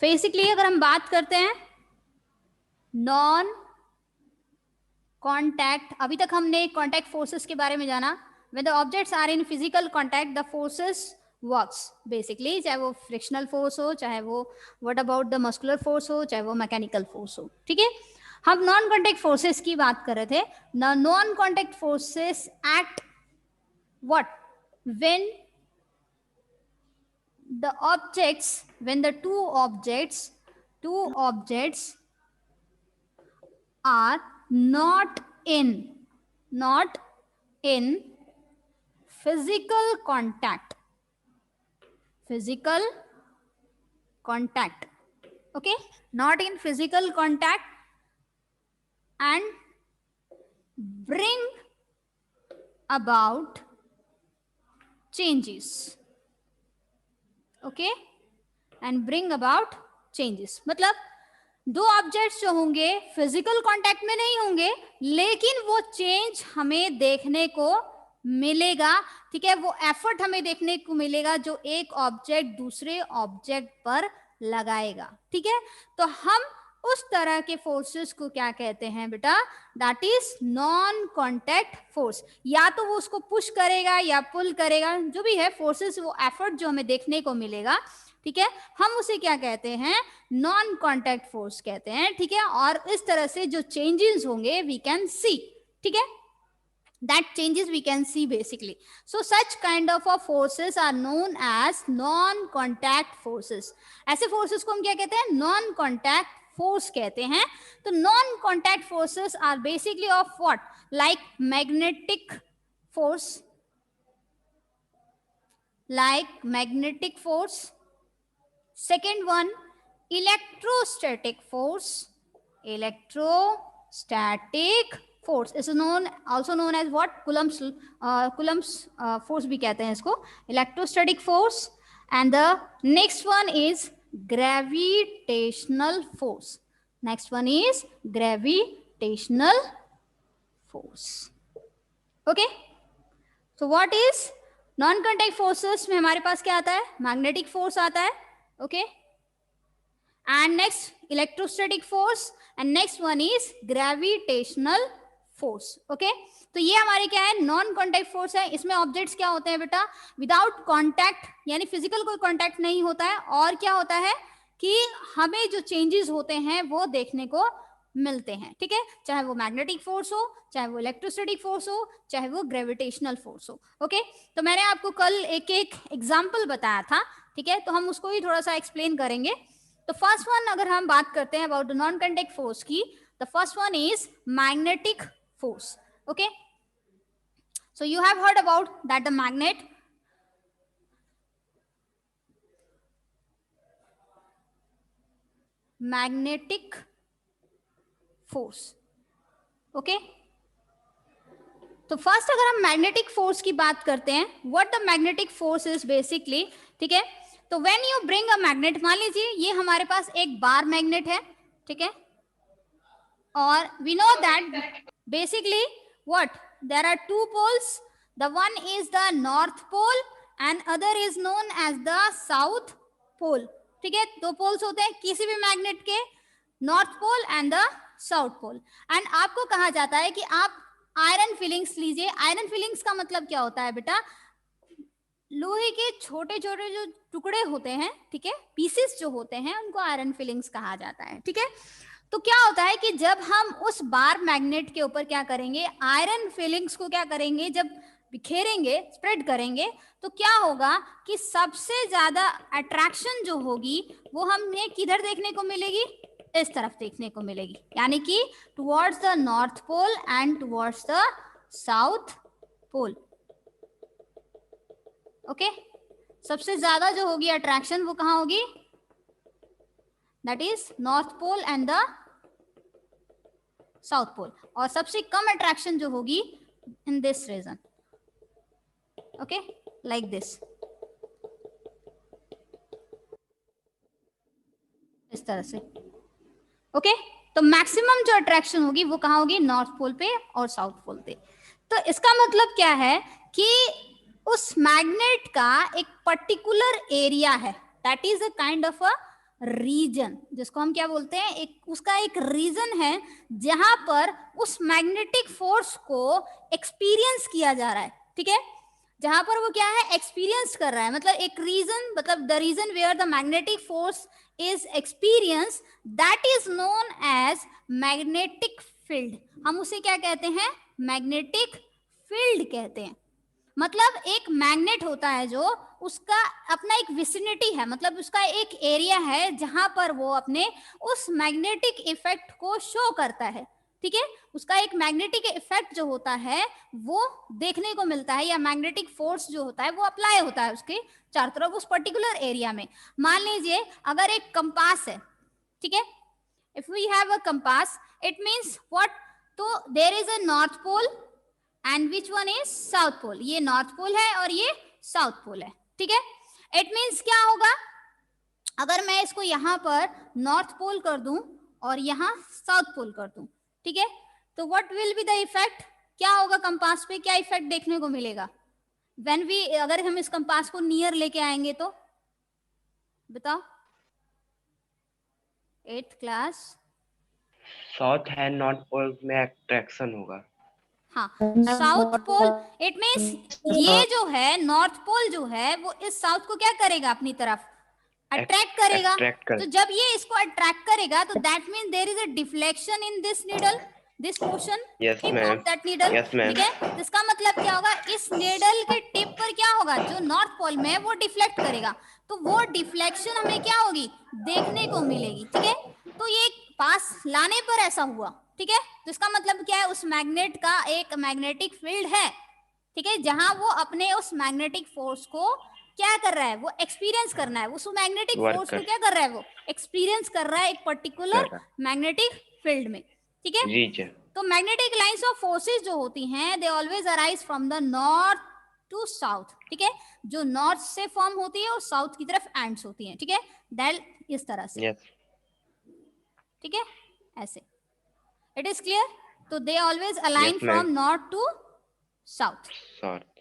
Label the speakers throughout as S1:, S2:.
S1: Basically अगर हम बात करते हैं नॉन कॉन्टैक्ट, अभी तक हमने कॉन्टैक्ट फोर्सेस के बारे में जाना। When the objects are in physical contact the forces works basically, चाहे वो फ्रिक्शनल फोर्स हो, चाहे वो what about the muscular force हो, चाहे वो मैकेनिकल फोर्स हो। ठीक है, हम नॉन कॉन्टैक्ट फोर्सेस की बात कर रहे थे। Non contact forces act what when the objects, when the two objects are not in physical contact, okay, not in physical contact, and bring about changes, okay, and bring about changes. मतलब दो objects जो होंगे physical contact में नहीं होंगे, लेकिन वो change हमें देखने को मिलेगा। ठीक है, वो एफर्ट हमें देखने को मिलेगा जो एक ऑब्जेक्ट दूसरे ऑब्जेक्ट पर लगाएगा। ठीक है, तो हम उस तरह के फोर्सेस को क्या कहते हैं बेटा? That is non contact force. या तो वो उसको पुश करेगा या पुल करेगा, जो भी है फोर्सेस, वो एफर्ट जो हमें देखने को मिलेगा, ठीक है, हम उसे क्या कहते हैं? नॉन कॉन्टैक्ट फोर्स कहते हैं। ठीक है, और इस तरह से जो चेंजेस होंगे वी कैन सी। ठीक है, that changes we can see basically. So such kind of a forces are known as non contact forces. ऐसे forces को हम क्या कहते हैं? non contact force कहते हैं। तो non contact forces are basically of what? Like magnetic force, second one electrostatic force, force is also known as what? Coulomb's force भी कहते हैं इसको, electrostatic force. And the next one is gravitational force. Okay, so what is non contact forces में? हमारे पास क्या आता है? Magnetic force आता है, okay, and next electrostatic force, and next one is gravitational force. Okay, तो ये हमारे क्या है? नॉन कॉन्टैक्ट फोर्स है। इसमें ऑब्जेक्ट्स क्या होते हैं बेटा? विदाउट कॉन्टैक्ट, यानी फिजिकल कोई कॉन्टैक्ट नहीं होता है, और क्या होता है कि हमें जो चेंजेस होते हैं वो देखने को मिलते हैं। ठीक है, चाहे वो मैग्नेटिक फोर्स हो, चाहे वो इलेक्ट्रोस्टैटिक फोर्स हो, चाहे वो ग्रेविटेशनल फोर्स हो। ओके, तो मैंने आपको कल एक एक एग्जांपल बताया था। ठीक है, तो हम उसको ही थोड़ा सा एक्सप्लेन करेंगे। तो फर्स्ट वन अगर हम बात करते हैं about the non contact force की, the first one is magnetic force. Okay, so you have heard about that the magnetic force. Okay, तो फर्स्ट अगर हम मैग्नेटिक फोर्स की बात करते हैं, what the magnetic force is basically. ठीक है, तो when you bring a magnet, मान लीजिए ये हमारे पास एक बार मैग्नेट है, ठीक है, और we know that basically what, there are two poles, the one is the north pole and other is known as the south pole. ठीक है, दो पोल्स होते हैं किसी भी मैग्नेट के, north pole and the south pole. And आपको कहा जाता है कि आप आयरन फिलिंग्स लीजिए। आयरन फिलिंग्स का मतलब क्या होता है बेटा? लोहे के छोटे छोटे जो टुकड़े होते हैं, ठीक है, पीसेस जो होते हैं, उनको आयरन फिलिंग्स कहा जाता है। ठीक है, तो क्या होता है कि जब हम उस बार मैग्नेट के ऊपर क्या करेंगे? आयरन फिलिंग्स को क्या करेंगे? जब बिखेरेंगे, स्प्रेड करेंगे, तो क्या होगा कि सबसे ज्यादा अट्रैक्शन जो होगी वो हमें किधर देखने को मिलेगी? इस तरफ देखने को मिलेगी, यानी कि towards the north pole and towards the south pole. Okay, सबसे ज्यादा जो होगी अट्रैक्शन वो कहां होगी? That is north pole and the south pole. और सबसे कम अट्रैक्शन जो होगी in this region. Okay, like this, इस तरह से। ओके, तो मैक्सिमम जो अट्रैक्शन होगी वो कहां होगी? नॉर्थ पोल पे और साउथ पोल पे। तो इसका मतलब क्या है कि उस मैग्नेट का एक पर्टिकुलर एरिया है, that is a kind of a region, जिसको हम क्या बोलते हैं, एक उसका एक रीजन है जहां पर उस मैग्नेटिक फोर्स को एक्सपीरियंस किया जा रहा है, ठीक है, जहां पर वो क्या है, एक्सपीरियंस कर रहा है, मतलब एक रीजन, मतलब the region where the magnetic force is experience, that is known as magnetic field. हम उसे क्या कहते हैं, मैग्नेटिक फील्ड कहते हैं। मतलब एक मैग्नेट होता है जो, उसका अपना एक विसिनिटी है, मतलब उसका एक एरिया है जहां पर वो अपने उस मैग्नेटिक इफेक्ट को शो करता है, ठीक है, उसका एक मैग्नेटिक इफेक्ट जो होता है वो देखने को मिलता है, या मैग्नेटिक फोर्स जो होता है वो अप्लाई होता है उसके चारों तरफ उस पर्टिकुलर एरिया में। मान लीजिए अगर एक कंपास है, ठीक है, if we have a compass, it means what, तो there is a north pole and which one is south pole, ये नॉर्थ पोल है और ये साउथ पोल है, ठीक है। इट मींस क्या होगा, अगर मैं इसको यहां पर नॉर्थ पोल कर दूं और यहां साउथ पोल कर दूं, ठीक है, तो what will be the effect, क्या होगा कंपास पे, क्या इफेक्ट देखने को मिलेगा व्हेन वी, अगर हम इस कंपास को नियर लेके आएंगे तो बताओ, 8th class.
S2: South and north pole में अट्रैक्शन होगा।
S1: हाँ, साउथ पोल, इट मींस ये जो है नॉर्थ पोल जो है वो इस साउथ को क्या करेगा, अपनी तरफ अट्रैक्ट करेगा।
S2: अट्रैक्ट कर,
S1: तो जब ये इसको अट्रैक्ट करेगा तो that means there is a deflection in this needle, this portion
S2: yes
S1: tip
S2: ma'am,
S1: of that needle,
S2: yes ma'am,
S1: ठीक है। तो इसका मतलब क्या होगा, इस नीडल के टिप पर क्या होगा, जो नॉर्थ पोल में है वो डिफ्लेक्ट करेगा, तो वो डिफ्लेक्शन हमें क्या होगी, देखने को मिलेगी, ठीक है। तो ये पास लाने पर ऐसा हुआ, ठीक है। तो इसका मतलब क्या है, उस मैग्नेट का एक मैग्नेटिक फील्ड है, ठीक है, जहां वो अपने उस मैग्नेटिक फोर्स को क्या कर रहा है, वो एक्सपीरियंस करना है, उस मैग्नेटिक
S2: वर्क
S1: फोर्स को
S2: कर,
S1: क्या कर रहा है, वो एक्सपीरियंस कर रहा है एक पर्टिकुलर मैग्नेटिक फील्ड में, ठीक है।
S2: जी जी,
S1: तो मैग्नेटिक लाइंस ऑफ फोर्सेस जो होती हैं, they always arise from the north to south, ठीक है, जो नॉर्थ से फॉर्म होती है और साउथ की तरफ एंड्स होती हैं, ठीक है, दैट इस तरह से,
S2: यस,
S1: ठीक है, ऐसे, इट इज क्लियर। तो they always align
S2: yes ma'am,
S1: from north to south,
S2: south,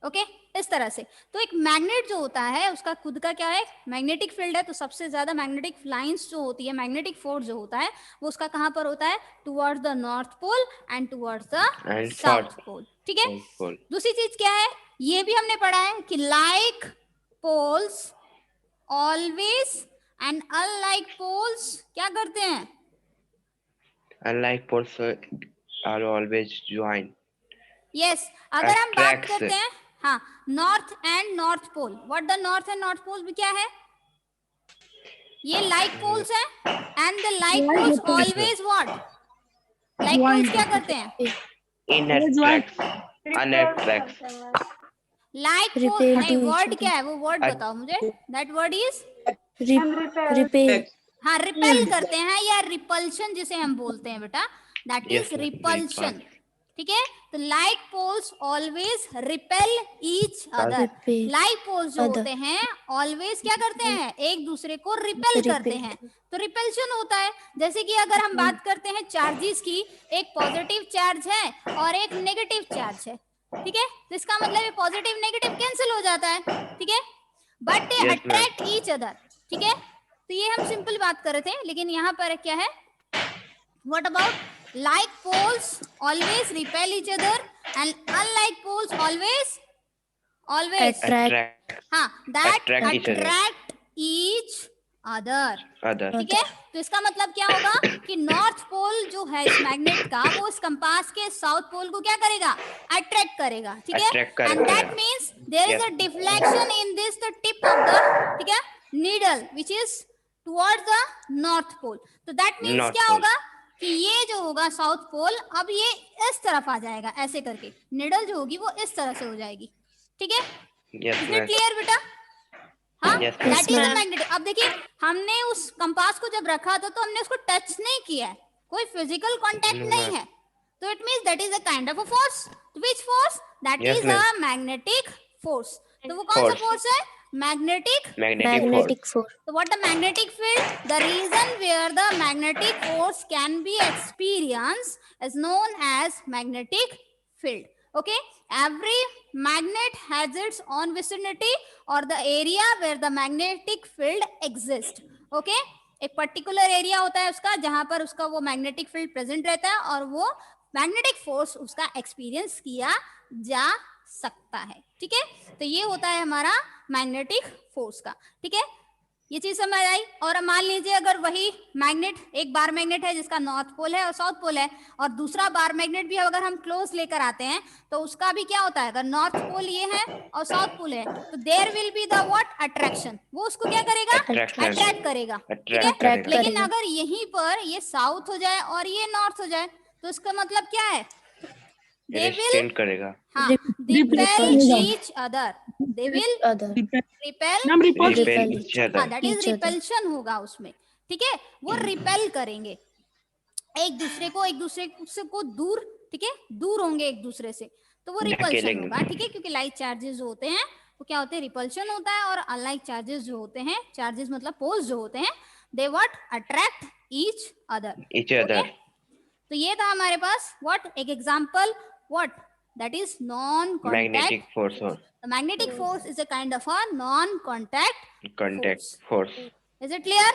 S1: okay, इस तरह से। तो एक मैग्नेट जो होता है उसका खुद का क्या है, मैग्नेटिक फील्ड है, तो सबसे ज्यादा मैग्नेटिक लाइंस जो होती है, मैग्नेटिक फोर्स जो होता है वो उसका कहां पर होता है, towards the north pole and towards the
S2: and
S1: south
S2: south
S1: pole, ठीक है।
S2: पोल,
S1: दूसरी चीज क्या है, ये भी हमने पढ़ा है कि like poles always and unlike poles क्या करते हैं,
S2: unlike poles are always join,
S1: yes, अगर हम बात
S2: अट्रैक्ट्स,
S1: करते हैं, हाँ, north and north pole, what the north and north pole भी क्या है, ये लाइक पोल्स है, and the like poles always what, like poles क्या करते हैं,
S2: इन अट्रैक्ट्स, अनअट्रैक्ट्स,
S1: लाइक पोल नहीं, वर्ड क्या है वो वर्ड बताओ मुझे, दैट वर्ड इज,
S3: रिपेल,
S1: हाँ, रिपेल करते हैं या रिपल्शन जिसे हम बोलते हैं बेटा, that
S2: yes
S1: is
S2: ma'am,
S1: repulsion, ठीक है। तो like poles always repel each other, like poles जो होते हैं ऑलवेज क्या करते हैं, एक दूसरे को रिपेल करते हैं, तो रिपल्शन होता है। जैसे कि अगर हम बात करते हैं चार्जेस की, एक पॉजिटिव चार्ज है और एक नेगेटिव चार्ज है, ठीक है, तो इसका मतलब ये पॉजिटिव नेगेटिव कैंसिल हो जाता है, ठीक है, but they
S2: yes ma'am,
S1: attract each other, ठीक है। तो ये हम सिंपल बात कर रहे थे, लेकिन यहाँ पर क्या है, what about like poles always repel each other and unlike poles always
S2: attract,
S1: हाँ, that
S2: Attract each other.
S1: attract each other,
S2: other,
S1: ठीक है। तो इसका मतलब क्या होगा कि नॉर्थ पोल जो है इस मैग्नेट का, वो इस कंपास के साउथ पोल को क्या करेगा, अट्रैक्ट करेगा, ठीक है,
S2: Attract
S1: एंड
S2: करेगा।
S1: That means there is
S2: Yes.
S1: A deflection in this the tip of the, ठीक है, needle which is towards the north pole. तो दैट मींस
S2: North
S1: क्या
S2: pole.
S1: होगा कि ये जो होगा साउथ पोल, अब ये इस तरफ आ जाएगा, ऐसे करके नीडल जो होगी वो इस तरह से हो जाएगी, ठीक है,
S2: Yes
S1: is it
S2: ma'am,
S1: clear बेटा, हाँ,
S2: Yes,
S1: that is the
S3: ma'am.
S1: Magnetic. अब देखिए हमने उस कंपास को जब रखा था तो हमने उसको टच नहीं किया है, कोई फिजिकल कांटेक्ट
S2: No,
S1: नहीं
S2: ma'am.
S1: है, तो it means that is a kind of a force, which force, that
S2: Yes,
S1: is a
S2: ma'am.
S1: Magnetic force. तो वो कौन सा
S2: Force.
S1: फोर्स है, magnetic.
S2: Magnetic force.
S1: So what the magnetic field? The region where the magnetic force can be experienced is known as magnetic field. Okay, every magnet has its own vicinity or the area where the magnetic field exists. Okay, एक particular area होता है उसका जहां पर उसका वो magnetic field present रहता है और वो मैग्नेटिक फोर्स उसका एक्सपीरियंस किया जा सकता है. ठीक है, तो ये होता है हमारा मैग्नेटिक फोर्स का. ठीक है, ये चीज समझ आई. और मान लीजिए अगर वही मैग्नेट, एक बार मैग्नेट है जिसका नॉर्थ पोल है और साउथ पोल है, और दूसरा बार मैग्नेट भी अगर हम क्लोज लेकर आते हैं तो उसका भी क्या होता है, अगर नॉर्थ पोल ये है और साउथ पोल है तो there will be the what, attraction. वो उसको क्या करेगा, अट्रैक्ट करेगा. ठीक है, लेकिन अगर यहीं पर ये साउथ हो जाए और ये नॉर्थ हो जाए तो इसका मतलब क्या है, they will
S2: करेगा.
S1: हाँ, repel each other. They will repel
S2: each other.
S1: हाँ, that is repulsion होगा उसमें. ठीक है, वो रिपेल करेंगे एक दूसरे को दूर. ठीक है, दूर होंगे एक दूसरे से, तो वो रिपल्शन होगा. ठीक है, क्योंकि लाइक चार्जेस जो होते हैं वो क्या होते हैं, रिपल्शन होता है. और अनलाइक चार्जेस जो होते हैं, चार्जेस मतलब पोल्स जो होते हैं, दे व्हाट, अट्रैक्ट ईच अदर. तो ये था हमारे पास व्हाट, एक example what, that is non contact
S2: magnetic force.
S1: The magnetic force is a kind of a non contact
S2: force.
S1: Is it clear?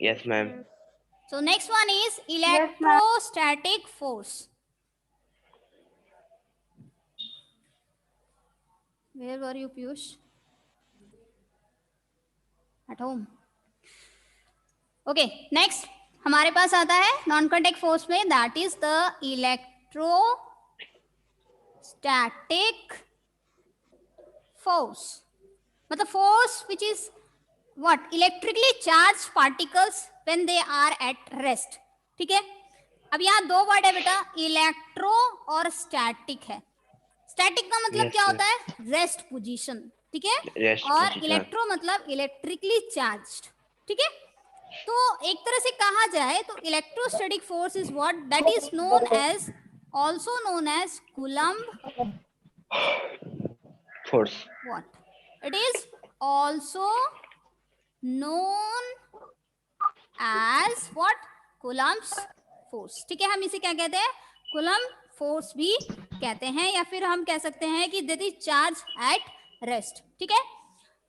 S2: Yes ma'am.
S1: So next one is electrostatic force. Where were you, Piyush? At home. Okay, next हमारे पास आता है non contact force में, that is the electrostatic force. मतलब force which is what, electrically charged particles when they are at rest. ठीक है, अब यहाँ दो वर्ड है बेटा, इलेक्ट्रो और स्टैटिक है. स्टैटिक का मतलब क्या होता है, रेस्ट पोजीशन. ठीक है, और इलेक्ट्रो मतलब इलेक्ट्रिकली चार्ज्ड. ठीक है, तो एक तरह से कहा जाए तो electrostatic force is what, that is known as, also known as Coulomb
S2: force.
S1: What, it is also known as what, Coulomb's force. ठीक है, हम इसे क्या कहते हैं, कूलम्ब फोर्स भी कहते हैं, या फिर हम कह सकते हैं कि that is charge at rest. ठीक है,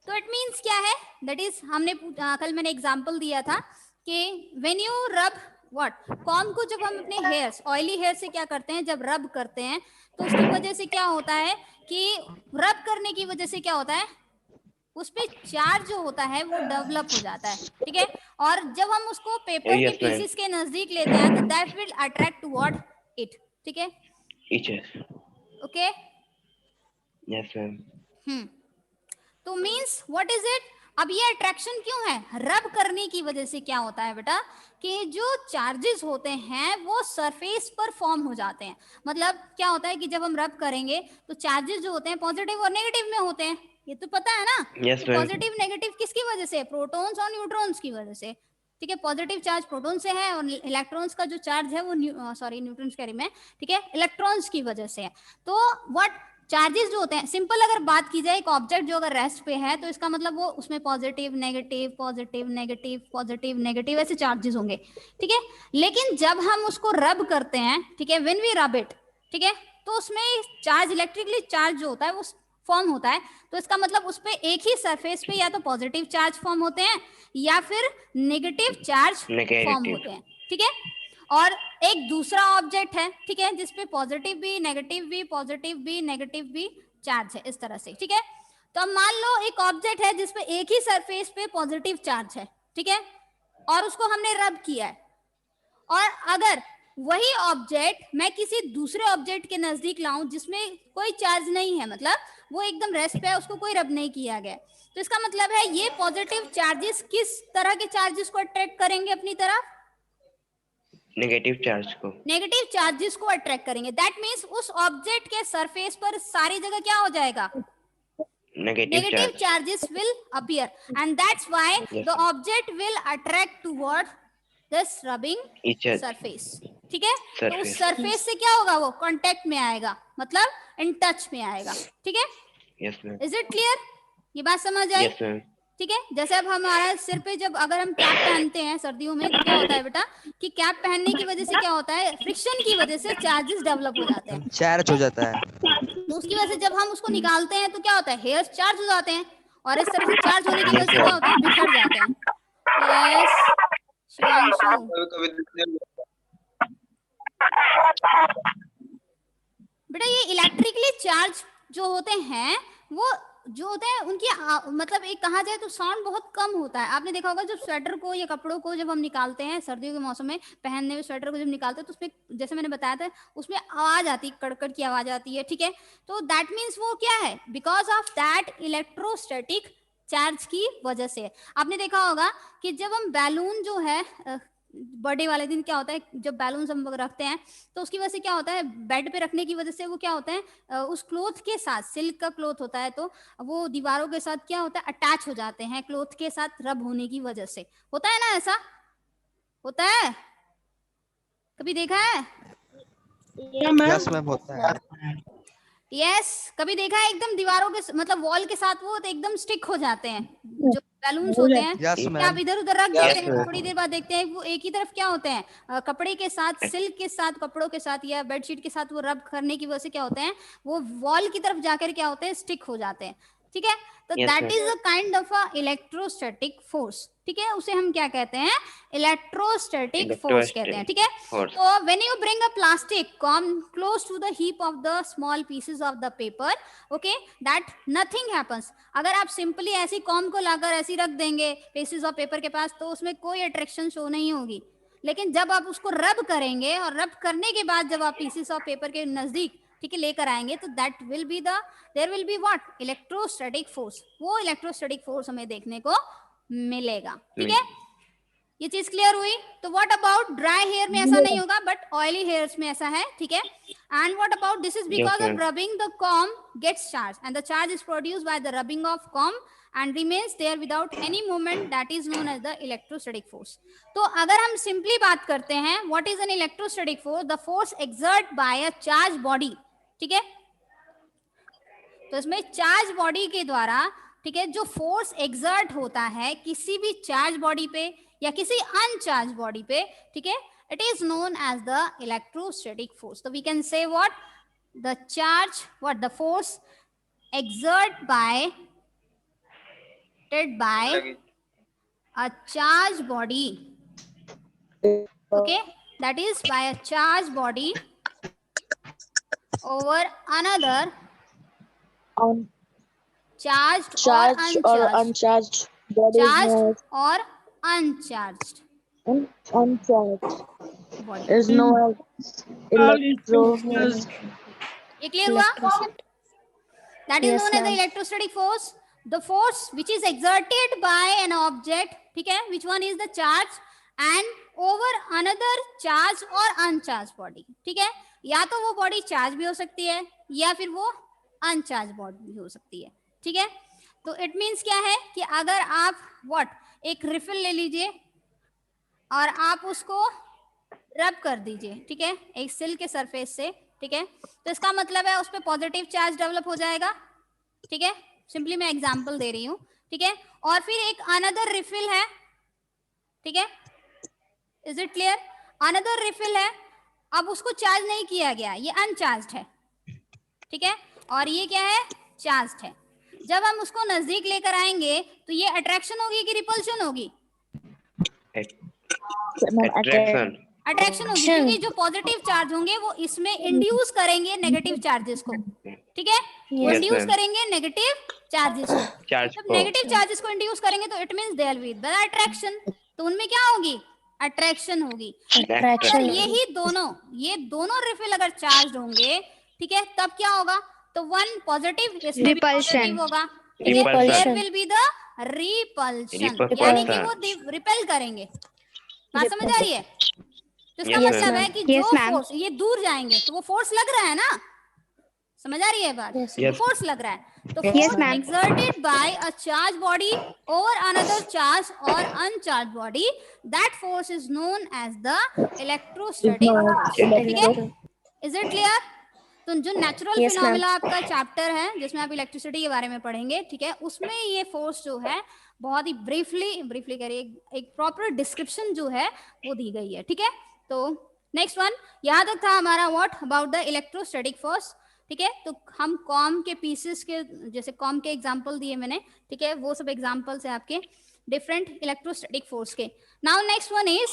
S1: तो इट मीन्स क्या है, दैट इज, हमने कल मैंने एग्जांपल दिया था कि when you rub what, comb को जब हम अपने हेयर्स, ऑयली हेयर से क्या करते हैं, जब रब करते हैं तो उसकी वजह से क्या होता है कि रब करने की वजह से क्या होता है, उस पे चार्ज जो होता है वो डेवलप हो जाता है. ठीक है, और जब हम उसको पेपर के पीसेस के नजदीक लेते हैं तो that will attract toward it. ठीक है, ओके,
S2: यस मैम.
S1: तो मीन्स व्हाट इज इट, अब ये अट्रैक्शन क्यों है, रब करने की वजह से क्या होता है बेटा, कि जो चार्जेस होते हैं वो सरफेस पर फॉर्म हो जाते हैं. मतलब क्या होता है कि जब हम रब करेंगे तो चार्जेस जो होते हैं पॉजिटिव और नेगेटिव में होते हैं, ये तो पता है ना.
S2: yes,
S1: पॉजिटिव नेगेटिव किसकी वजह से, प्रोटॉन्स और न्यूट्रॉन्स की वजह से. ठीक है, पॉजिटिव चार्ज प्रोटॉन से है और इलेक्ट्रॉन्स का जो चार्ज है वो न्यूट्रॉन्स कह रही मैं, ठीक है, इलेक्ट्रॉन्स की वजह से है. तो व्हाट, चार्जेस जो होते हैं, सिंपल अगर बात की जाए, एक ऑब्जेक्ट जो अगर रेस्ट पे है तो इसका मतलब वो उसमें positive negative positive negative positive negative ऐसे चार्जेस होंगे. ठीक है, लेकिन जब हम उसको रब करते हैं, ठीक है, व्हेन वी रब इट, ठीक है, तो उसमें चार्ज, इलेक्ट्रिकली चार्ज जो होता है वो फॉर्म होता है. तो इसका मतलब उस पे एक ही सरफेस पे या तो पॉजिटिव चार्ज फॉर्म होते हैं या फिर नेगेटिव चार्ज फॉर्म होते हैं. ठीक है, और एक दूसरा ऑब्जेक्ट है, ठीक है, जिसपे पॉजिटिव भी नेगेटिव भी पॉजिटिव भी नेगेटिव भी चार्ज है, इस तरह से. ठीक है, तो अब मान लो एक ऑब्जेक्ट है जिसपे एक ही सरफेस पे पॉजिटिव चार्ज है, ठीक है, और उसको हमने रब किया है, और अगर वही ऑब्जेक्ट मैं किसी दूसरे ऑब्जेक्ट के नजदीक लाऊं जिसमें कोई चार्ज नहीं है, मतलब वो एकदम रेस्ट पे है, उसको कोई रब नहीं किया गया, तो इसका मतलब है ये पॉजिटिव चार्जेस किस तरह के चार्जेस को अट्रैक्ट करेंगे अपनी तरफ,
S2: नेगेटिव चार्ज को,
S1: नेगेटिव चार्जेस को अट्रैक्ट करेंगे. दैट मींस उस ऑब्जेक्ट के सरफेस पर सारी जगह क्या हो जाएगा, negative charges will appear, and that's why the object will attract toward this rubbing surface. ठीक है, तो उस सरफेस से क्या होगा, वो कांटेक्ट में आएगा, मतलब इन टच में आएगा. ठीक है,
S2: yes ma'am.
S1: Is it clear, ये बात समझ आई?
S2: Yes ma'am.
S1: ठीक है। जैसे अब हमारा सिर पे जब अगर हम कैप पहनते हैं सर्दियों में तो क्या होता है बेटा कि कैप पहनने की वजह से क्या होता है, फ्रिक्शन की वजह से चार्जेस डेवलप हो जाते हैं,
S4: चार्ज हो जाता है।
S1: तो उसकी वजह से जब हम उसको निकालते हैं तो क्या होता है, हेयर्स चार्ज हो जाते हैं और इस तरह से चार्ज होने की वजह से क्या होते हैं, बिखर जाते हैं। यस शिवांशु, बेटा ये इलेक्ट्रिकली चार्ज जो होते हैं वो जो होते हैं उनकी मतलब एक कहा जाए तो साउंड बहुत कम होता है। आपने देखा होगा जब स्वेटर को या कपड़ों को जब हम निकालते हैं सर्दियों के मौसम में पहनने में, स्वेटर को जब निकालते हैं तो उसमें जैसे मैंने बताया था उसमें आवाज आती है, कड़कड़ की आवाज आती है, ठीक है। तो दैट मीन्स वो क्या है, because of that electrostatic charge की वजह से। आपने देखा होगा कि जब हम बैलून जो है बर्थडे वाले दिन क्या होता है, जब बैलून हम रखते हैं तो उसकी वजह से क्या होता है, बेड पे रखने की वजह से वो क्या होता है उस क्लोथ के साथ, सिल्क का क्लोथ होता है तो वो दीवारों के साथ क्या होता है, अटैच हो जाते हैं क्लोथ के साथ रब होने की वजह से। होता है ना, ऐसा होता है, कभी देखा है?
S4: यस मैम होता है।
S1: यस कभी देखा है, एकदम दीवारों के मतलब वॉल के साथ वो एकदम स्टिक हो जाते हैं जो बैलून्स होते हैं।
S4: यस
S1: क्या
S4: मैम।
S1: आप इधर उधर रख देते हैं, थोड़ी देर बाद देखते हैं वो एक ही तरफ क्या होते हैं, कपड़े के साथ, सिल्क के साथ, कपड़ों के साथ या बेडशीट के साथ वो रब करने की वजह से क्या होते हैं, वो वॉल की तरफ जाकर क्या होते हैं, स्टिक हो जाते हैं, ठीक है। तो that is a kind of a electrostatic force, ठीक है, उसे हम क्या कहते हैं, इलेक्ट्रोस्टैटिक फोर्स कहते हैं, ठीक है। तो when you bring a plastic come close to the heap of the small pieces of the paper, okay, that nothing happens. अगर आप सिंपली ऐसी कॉम को लाकर ऐसी रख देंगे पीसेस ऑफ पेपर के पास तो उसमें कोई अट्रैक्शन शो नहीं होगी, लेकिन जब आप उसको रब करेंगे और रब करने के बाद जब आप पीसेस ऑफ पेपर के नजदीक, ठीक है, लेकर आएंगे तो that will be the, there will be what, electrostatic force. वो इलेक्ट्रोस्टैटिक फोर्स हमें देखने को मिलेगा, ठीक है। ये चीज क्लियर हुई? तो व्हाट अबाउट ड्राई हेयर में ऐसा नहीं होगा बट ऑयली हेयर्स में ऐसा है, ठीक है। And what about this is because of rubbing the comb gets charge and the charge is produced by the rubbing of comb and remains there without any movement, that is known as the electrostatic force. तो अगर हम simply बात करते हैं what is an electrostatic force, the force exerted by a charged body, ठीक है। तो इसमें चार्ज बॉडी के द्वारा, ठीक है, जो फोर्स एक्सर्ट होता है किसी भी चार्ज बॉडी पे या किसी अनचार्ज बॉडी पे, ठीक है, it is known as the electrostatic force. तो we can say what, the charge, what the force exerted by a charged body, okay, that is by a charged body over another charged or uncharged body, charged or uncharged body
S3: is known as electro.
S1: ये clear हुआ? That is known as the electrostatic force. The force which is exerted by an object, ठीक है, which one is the charge and over another charged or uncharged body, ठीक है। या तो वो body charge भी हो सकती है या फिर वो अनचार्ज बॉडी भी हो सकती है, ठीक है। तो इट मीन्स क्या है कि अगर आप व्हाट, एक रिफिल ले लीजिए और आप उसको रब कर दीजिए, ठीक है, एक सिल्क के सरफेस से, ठीक है, तो इसका मतलब है उस पर पॉजिटिव चार्ज डेवलप हो जाएगा, ठीक है। सिंपली मैं एग्जांपल दे रही हूँ, ठीक है। और फिर एक अनदर रिफिल है, ठीक है, is it clear? Another refill है, अब उसको चार्ज नहीं किया गया, ये अनचार्ज्ड है, ठीक है, और ये क्या है, चार्ज्ड है। जब हम उसको नजदीक लेकर आएंगे तो ये अट्रैक्शन होगी कि रिपल्शन होगी? अट्रैक्शन होगी, क्योंकि जो पॉजिटिव चार्ज होंगे वो इसमें इंड्यूस करेंगे नेगेटिव चार्जेस को, ठीक है, इंड्यूस करेंगे नेगेटिव चार्जेस को। जब नेगेटिव चार्जेस को इंड्यूस करेंगे तो it means there will be attraction, तो उनमें क्या होगी, अट्रैक्शन होगी। अगर ये दोनों रिफिल अगर चार्ज होंगे, ठीक है, तब क्या होगा, तो वन पॉजिटिव रिपल्शन होगा, there will be the repulsion, यानी कि वो रिपेल करेंगे। बात समझ आ रही है? तो इसका मतलब है कि जो फोर्स, ये दूर जाएंगे तो वो फोर्स लग रहा है ना, समझ आ रही है बात? फोर्स लग रहा है। तो force exerted by a charged body over another charged or uncharged body, that force is known as the electrostatic force, ठीक है, इज इट क्लियर? तो जो नेचुरल
S3: Yes,
S1: फिनोमिना आपका चैप्टर है जिसमें आप इलेक्ट्रिसिटी के बारे में पढ़ेंगे, ठीक है, उसमें ये फोर्स जो है बहुत ही ब्रीफली करिए, एक प्रॉपर डिस्क्रिप्शन जो है वो दी गई है, ठीक है। तो नेक्स्ट वन, यहाँ तक था हमारा what about the electrostatic force, ठीक है। तो हम कॉम के पीसेस के, जैसे कॉम के एग्जांपल दिए मैंने, ठीक है, वो सब एग्जांपल्स है आपके डिफरेंट इलेक्ट्रोस्टैटिक फोर्स के। Now next one is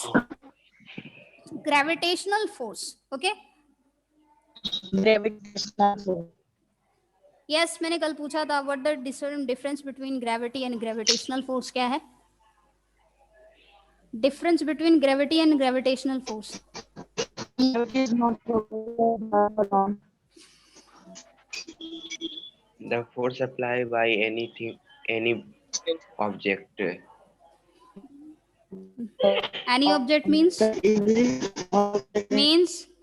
S1: gravitational force, okay.
S3: Gravitational force.
S1: Yes, मैंने कल पूछा था what the difference between gravity and gravitational force क्या है? Difference between gravity and gravitational force.
S3: Gravity is not alone.
S2: The force applied by any object.
S1: Any object means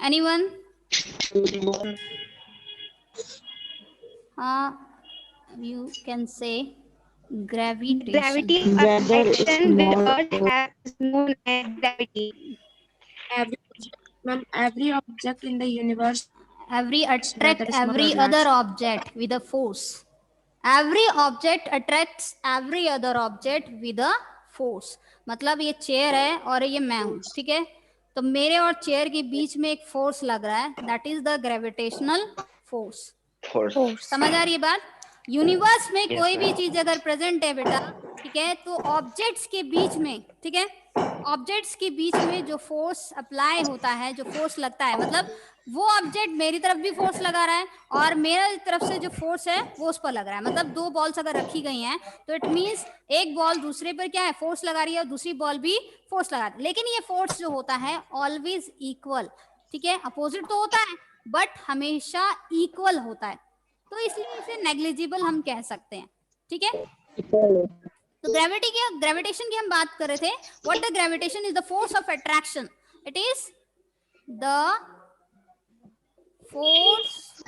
S1: anyone? You can say gravitation.
S5: Gravity attraction with Earth is known as gravity.
S6: Every object in the universe
S1: Attract
S6: whether small
S1: every
S6: or large.
S1: other object with a force. Every object attracts every other object with a force. मतलब ये chair है और ये मैं हूँ, ठीक है, तो मेरे और चेयर के बीच में एक फोर्स लग रहा है, that is the gravitational force.
S2: Force.
S1: समझ आ रही है बात? यूनिवर्स में
S2: Yes,
S1: कोई भी
S2: ma'am.
S1: चीज अगर प्रेजेंट है बेटा, ठीक है, तो ऑब्जेक्ट्स के बीच में, ठीक है, ऑब्जेक्ट्स के बीच में जो फोर्स अप्लाई होता है, जो फोर्स लगता है, मतलब वो ऑब्जेक्ट मेरी तरफ भी फोर्स लगा रहा है और मेरे तरफ से जो फोर्स है वो उस पर लग रहा है। मतलब दो बॉल्स अगर रखी गई हैं तो इट मींस एक बॉल दूसरे पर क्या है, फोर्स लगा रही है और दूसरी बॉल भी फोर्स लगा रही है। लेकिन ये फोर्स जो होता है ऑलवेज इक्वल, ठीक है, अपोजिट तो होता है बट हमेशा इक्वल होता है, तो इसलिए इसे नेग्लिजिबल हम कह सकते हैं, ठीक है। तो ग्रेविटेशन की हम बात कर रहे थे। What the gravitation is the force of attraction. It is the force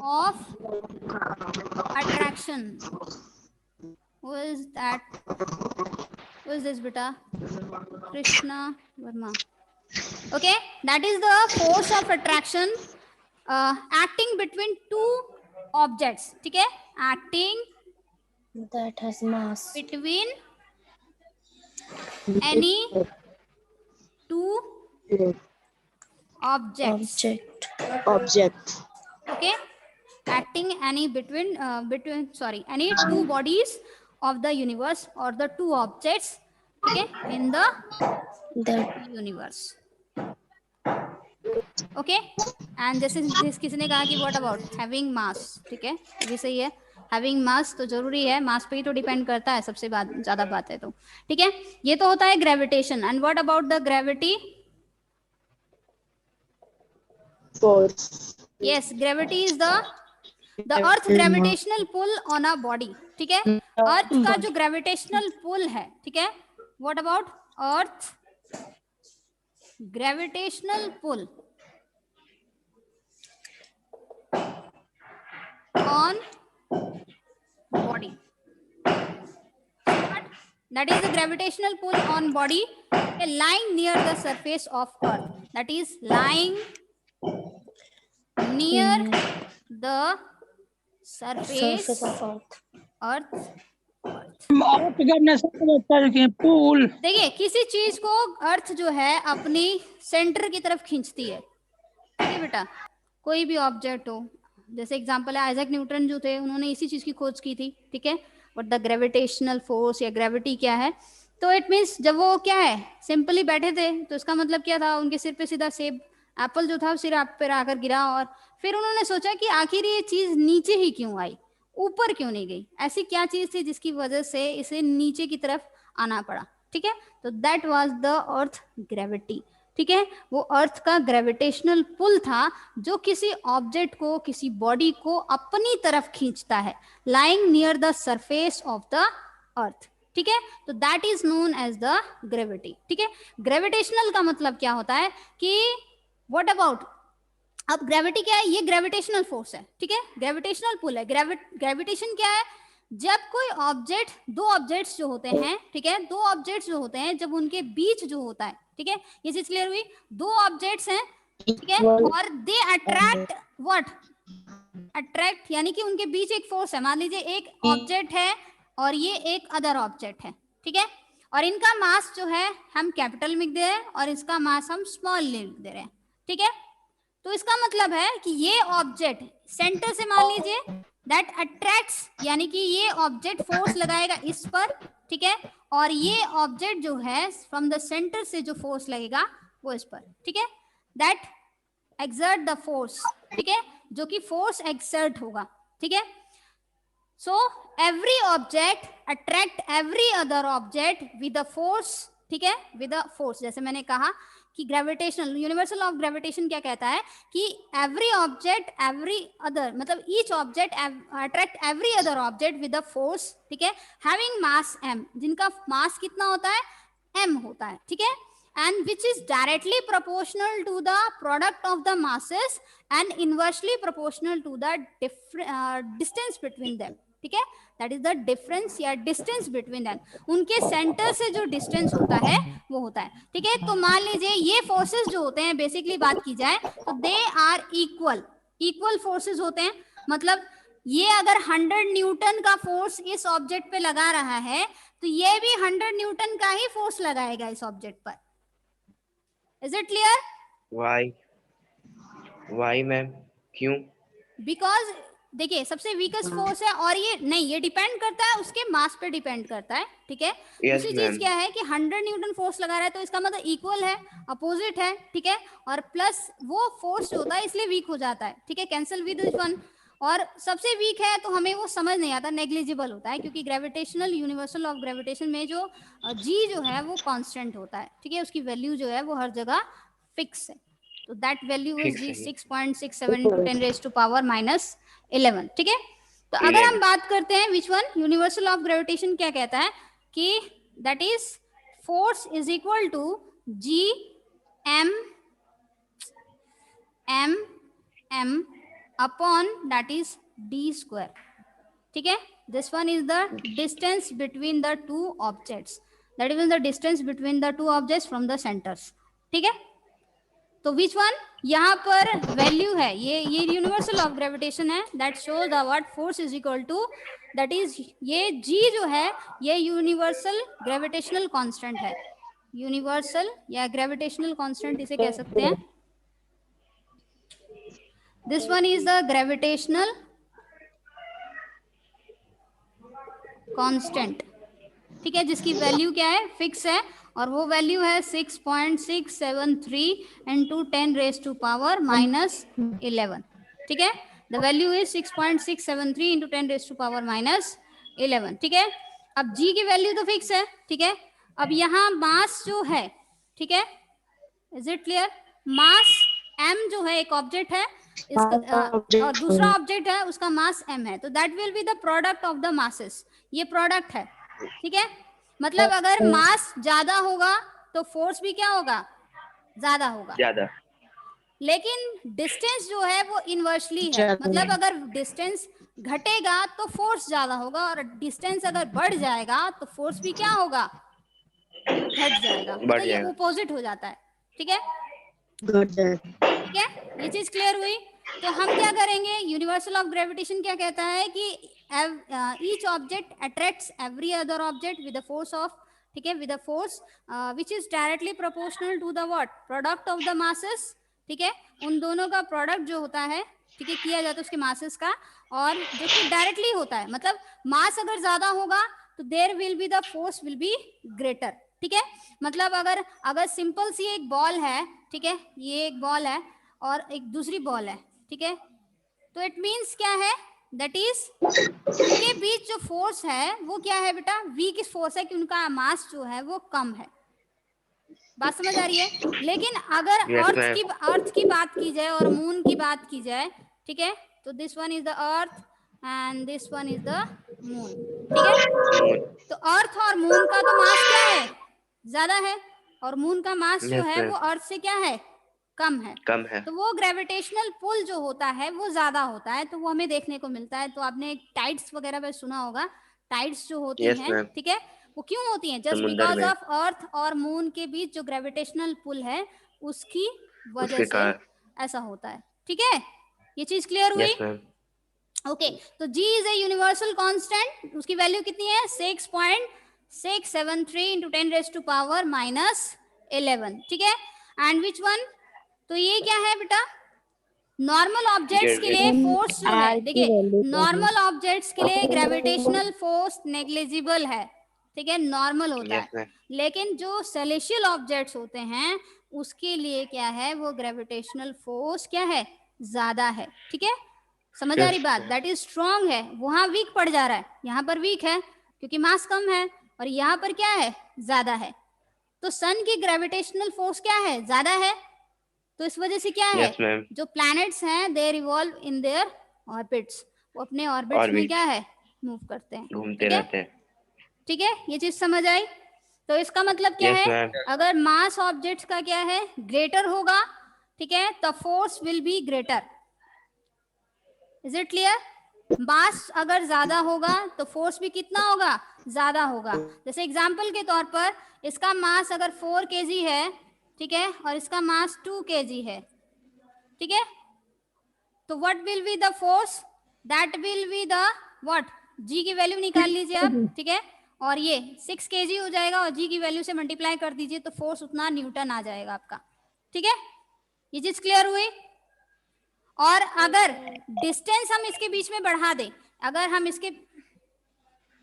S1: of attraction. Who is that? Who is this beta? Krishna Verma. Okay, that is the force of attraction acting between two objects, ठीक है, acting
S3: That has mass.
S1: between any two objects.
S3: Object.
S1: Okay, acting any between any two bodies of the universe or the two objects, okay, in the
S3: That
S1: universe. Okay, and this किसने कहा कि what about having mass, ठीक है, ये सही है, having mass तो जरूरी है, मास पे ही तो डिपेंड करता है सबसे ज्यादा बात है, तो ठीक है, ये तो होता है gravitation. And what about the gravity?
S3: force.
S1: Yes, gravity is the earth gravitational pull on a body, ठीक है, अर्थ का जो ग्रेविटेशनल पुल है, ठीक है, what about earth gravitational pull on body. That is the gravitational pull on body lying near the surface of earth. That is lying near the surface
S3: of earth.
S1: earth.
S6: Pool
S1: देखिए, किसी चीज को अर्थ जो है अपनी सेंटर की तरफ खींचती है, ठीक है बेटा, कोई भी ऑब्जेक्ट हो, जैसे एग्जांपल है आइजैक न्यूटन जो थे, उन्होंने इसी चीज की खोज की थी, ठीक है, बट द ग्रेविटेशनल फोर्स या ग्रेविटी क्या है, तो इट मीन्स जब वो क्या है सिंपली बैठे थे तो इसका मतलब क्या था, उनके सिर पे सीधा सेब एप्पल जो था सिर आप पे आकर गिरा, और फिर उन्होंने सोचा कि आखिर ये चीज नीचे ही क्यों आई, ऊपर क्यों नहीं गई, ऐसी क्या चीज थी जिसकी वजह से इसे नीचे की तरफ आना पड़ा, ठीक है, तो that was the earth gravity, ठीक है, वो अर्थ का ग्रेविटेशनल पुल था जो किसी ऑब्जेक्ट को, किसी बॉडी को अपनी तरफ खींचता है, lying near the surface of the earth, ठीक है, तो that is known as the gravity, ठीक है। ग्रेविटेशनल का मतलब क्या होता है कि व्हाट अबाउट, अब ग्रेविटी क्या है, ये ग्रेविटेशनल फोर्स है, ठीक है, ग्रेविटेशनल पुल है। ग्रेविटेशन क्या है, जब कोई ऑब्जेक्ट, दो ऑब्जेक्ट्स जो होते हैं, ठीक है, दो ऑब्जेक्ट्स जो होते हैं जब उनके बीच जो होता है, ठीक है, ये चीज क्लियर हुई, दो ऑब्जेक्ट्स हैं ठीक है, और दे अट्रैक्ट व्हाट, अट्रैक्ट यानी कि उनके बीच एक फोर्स है। मान लीजिए एक ऑब्जेक्ट है और ये एक अदर ऑब्जेक्ट है, ठीक है, और इनका मास जो है हम कैपिटल में लिख दे रहे हैं और इसका मास हम स्मॉल लिख दे रहे हैं, ठीक है। तो इसका मतलब है कि ये ऑब्जेक्ट सेंटर से मान लीजिए दैट अट्रैक्ट्स, यानी कि ये ऑब्जेक्ट फोर्स लगाएगा इस पर, ठीक है, और ये ऑब्जेक्ट जो है फ्रॉम द सेंटर से जो फोर्स लगेगा वो इस पर, ठीक है, दैट एक्सर्ट द फोर्स, ठीक है, जो कि फोर्स एक्सर्ट होगा, ठीक है। So every object attract every other object with a force, ठीक है, विद अ फोर्स। जैसे मैंने कहा कि ग्रेविटेशनल यूनिवर्सल ऑफ ग्रेविटेशन क्या कहता है कि एवरी ऑब्जेक्ट एवरी अदर, मतलब each object attract every other object with a force, ठीक है, हैविंग मास m, जिनका मास कितना होता है m होता है, ठीक है, and which is directly proportional to the product of the masses and inversely proportional to the distance between them, ठीक है, that is the difference या distance between them, उनके सेंटर से जो डिस्टेंस होता है वो होता है, ठीक है। तो मान लीजिए ये फोर्सेस जो होते हैं, बेसिकली बात की जाए तो दे आर इक्वल फोर्सेस होते हैं। मतलब ये अगर 100 न्यूटन का फोर्स इस ऑब्जेक्ट पे लगा रहा है तो ये भी 100 न्यूटन का ही फोर्स लगाएगा इस ऑब्जेक्ट पर। Is it clear?
S2: Why ma'am, क्यों?
S1: Because देखिए सबसे वीकेस्ट फोर्स है और ये नहीं, ये डिपेंड करता है उसके मास पे डिपेंड करता है, ठीक है। दूसरी चीज क्या है कि 100 न्यूटन फोर्स लगा रहा है तो इसका मतलब इक्वल है, अपोजिट है, ठीक है, और प्लस वो फोर्स जो होता है इसलिए वीक हो जाता है, ठीक है, कैंसिल विद दिस वन। और सबसे वीक है तो हमें वो समझ नहीं आता, नेग्लिजिबल होता है, क्योंकि ग्रेविटेशनल यूनिवर्सल ऑफ ग्रेविटेशन में जो जी जो है वो कांस्टेंट होता है, ठीक है, उसकी वैल्यू जो है वो हर जगह फिक्स है। तो that value is G 6.67 into 10 raised to power -11, ठीक है। तो अगर हम बात करते हैं which one, universal of gravitation क्या कहता है कि that is force is equal to G M M M upon that is D square, ठीक है। This one is the distance between the two objects, that is the distance between the two objects from the centres, ठीक है। तो which one, यहाँ पर value है ये universal of gravitation है, that shows the what force is equal to that is ये G जो है ये यूनिवर्सल ग्रेविटेशनल कांस्टेंट है, यूनिवर्सल या ग्रेविटेशनल कांस्टेंट इसे कह सकते हैं। This one is the gravitational constant, ठीक है, जिसकी वैल्यू क्या है, फिक्स है, और वो वैल्यू है 6.673 into 10 raised to power -11, ठीक है। The value is 6.673 into 10 raised to power -11, ठीक है। अब जी की वैल्यू तो फिक्स है, ठीक है। अब यहाँ मास जो है, ठीक है, is it clear, mass m जो है एक ऑब्जेक्ट है इसका और दूसरा ऑब्जेक्ट है उसका मास m है, तो that will be the product of the masses, ये प्रोडक्ट है, ठीक है। मतलब अगर मास ज्यादा होगा तो फोर्स भी क्या होगा, ज्यादा होगा,
S2: ज्यादा,
S1: लेकिन डिस्टेंस जो है वो इनवर्सली है, मतलब अगर डिस्टेंस घटेगा तो फोर्स ज्यादा होगा और डिस्टेंस अगर बढ़ जाएगा तो फोर्स भी क्या होगा, घट जाएगा, मतलब ये अपोजिट हो जाता है, ठीक है, ठीक है, ये चीज क्लियर हुई। तो हम क्या करेंगे, यूनिवर्सल ऑफ ग्रेविटेशन क्या कहता है कि each object attracts every other object with the force of, ठीक है, with the force which is directly proportional to the what, product of the masses, ठीक है, उन दोनों का प्रोडक्ट जो होता है, ठीक है, किया जाता है उसके मासेस का, और जो कि डायरेक्टली होता है, मतलब मास अगर ज्यादा होगा तो there will be the force will be greater, ठीक है। मतलब अगर सिंपल सी एक बॉल है, ठीक है, ये एक बॉल है और एक दूसरी बॉल है, ठीक है, तो इट मींस क्या है, दैट इज उनके बीच जो फोर्स है वो क्या है बेटा, वीक फोर्स है, कि उनका मास जो है वो कम है, बात समझ आ रही है। लेकिन अगर अर्थ की बात की जाए और मून की बात की जाए, ठीक है, तो this one is the earth and this one is the moon, ठीक है। तो अर्थ और मून का तो मास क्या है, ज्यादा है, और मून का मास जो है वो अर्थ से क्या है, कम है, तो वो ग्रेविटेशनल पुल जो होता है वो ज्यादा होता है, तो वो हमें देखने को मिलता है। तो आपने टाइड्स वगैरह पे सुना होगा, टाइड्स जो होती हैं, ठीक है, वो क्यों होती हैं, जस्ट बिकॉज ऑफ अर्थ और मून के बीच जो ग्रेविटेशनल पुल है उसकी वजह
S2: उसके
S1: से
S2: कारण।
S1: ऐसा होता है। ठीक है, ये चीज क्लियर हुई?
S2: Yes ma'am.
S1: ओके, तो G is a universal constant, उसकी वैल्यू कितनी है 6.673 इंटू 10⁻⁻11। ठीक है, एंड विच वन, तो ये क्या है बेटा, नॉर्मल ऑब्जेक्ट्स के लिए फोर्स जो है, देखिए नॉर्मल ऑब्जेक्ट्स के लिए ग्रेविटेशनल फोर्स नेग्लिजिबल है, ठीक है, नॉर्मल होता
S2: यस
S1: है,
S2: मैम।
S1: लेकिन जो सेलेशियल ऑब्जेक्ट्स होते हैं उसके लिए क्या है, वो ग्रेविटेशनल फोर्स क्या है, ज्यादा है। ठीक है, समझ आ रही बात, दैट इज स्ट्रॉन्ग है, वहां वीक पड़ जा रहा है, यहाँ पर वीक है क्योंकि मास कम है, और यहाँ पर क्या है, ज्यादा है। तो सन की ग्रेविटेशनल फोर्स क्या है, ज्यादा है, तो इस वजह से क्या है,
S2: यस मैम।
S1: जो प्लैनेट्स हैं दे रिवॉल्व इन देयर ऑर्बिट्स, वो अपने ऑर्बिट्स में क्या है, मूव करते हैं।
S2: घूमते
S1: ठीक है,
S2: रहते हैं।
S1: ठीक है, ये चीज समझ आई? तो इसका मतलब क्या
S2: यस
S1: है,
S2: मैम।
S1: अगर मास ऑब्जेक्ट्स का क्या है, ग्रेटर होगा, ठीक है, तो force will be greater. Is it clear? Mass अगर ज्यादा होगा तो फोर्स भी कितना होगा, ज्यादा होगा। जैसे एग्जांपल के तौर पर इसका मास अगर 4 kg है, ठीक है, और इसका मास 2 kg है, ठीक है, तो what will be the force, that will be the what, जी की वैल्यू निकाल लीजिए आप, ठीक है, और ये 6 kg हो जाएगा और जी की वैल्यू से मल्टीप्लाई कर दीजिए तो फोर्स उतना न्यूटन आ जाएगा आपका। ठीक है, ये चीज क्लियर हुई? और अगर डिस्टेंस हम इसके बीच में बढ़ा दें, अगर हम इसके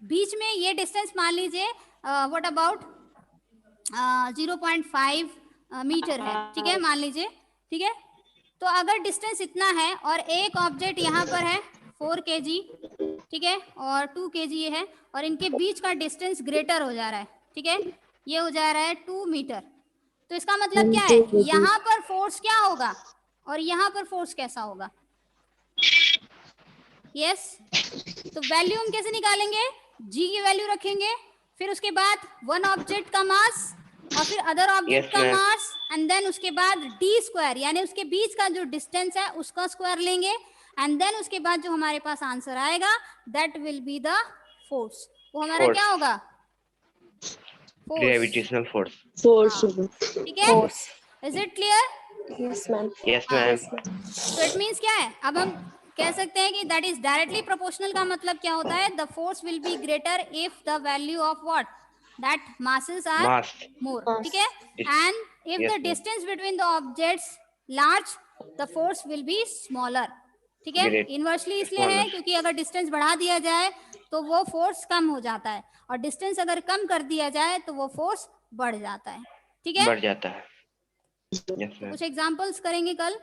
S1: बीच में ये डिस्टेंस मान लीजिए व्हाट अबाउट 0.5 मीटर है, ठीक है, मान लीजिए, ठीक है, तो अगर डिस्टेंस इतना है और एक ऑब्जेक्ट यहाँ पर है 4 kg, ठीक है, और 2 kg ये है, और इनके बीच का डिस्टेंस ग्रेटर हो जा रहा है, ठीक है, ये हो जा रहा है 2 मीटर, तो इसका मतलब क्या है, यहाँ पर फोर्स क्या होगा और यहाँ पर फोर्स कैसा होगा? यस, तो वैल्यू हम कैसे निकालेंगे, जी की वैल्यू रखेंगे, फिर उसके बाद वन ऑब्जेक्ट का मास और फिर अदर ऑब्जेक्ट
S2: Yes,
S1: का
S2: ma'am.
S1: मास, एंड देन उसके बाद डी स्क्वायर, यानी उसके बीच का जो डिस्टेंस है उसका स्क्वायर लेंगे, एंड देन उसके बाद जो हमारे पास आंसर आएगा that will be the force, वो हमारा
S2: Force.
S1: क्या होगा, फोर्स।
S2: Gravitational force.
S3: Force.
S1: ठीक है, is it clear?
S3: Yes, ma'am.
S2: Yes ma'am.
S1: तो इट मीन्स क्या है, अब हम कह सकते हैं कि दैट इज डायरेक्टली प्रोपोर्शनल का मतलब क्या होता है, the force will be greater if the value of what, that masses are
S2: mass.
S1: More,
S3: Mass.
S1: ठीक है, and if
S2: Yes,
S1: the
S2: ma'am.
S1: Distance between the objects large the force will be smaller. ठीक है,
S2: Great.
S1: Inversely इसलिए है
S2: Smaller.
S1: क्योंकि अगर distance बढ़ा दिया जाए तो वो फोर्स कम हो जाता है, और डिस्टेंस अगर कम कर दिया जाए तो वो फोर्स बढ़ जाता है। ठीक है,
S2: बढ़ जाता है। यस
S1: तो
S2: मैम।
S1: कुछ एग्जांपल्स करेंगे कल।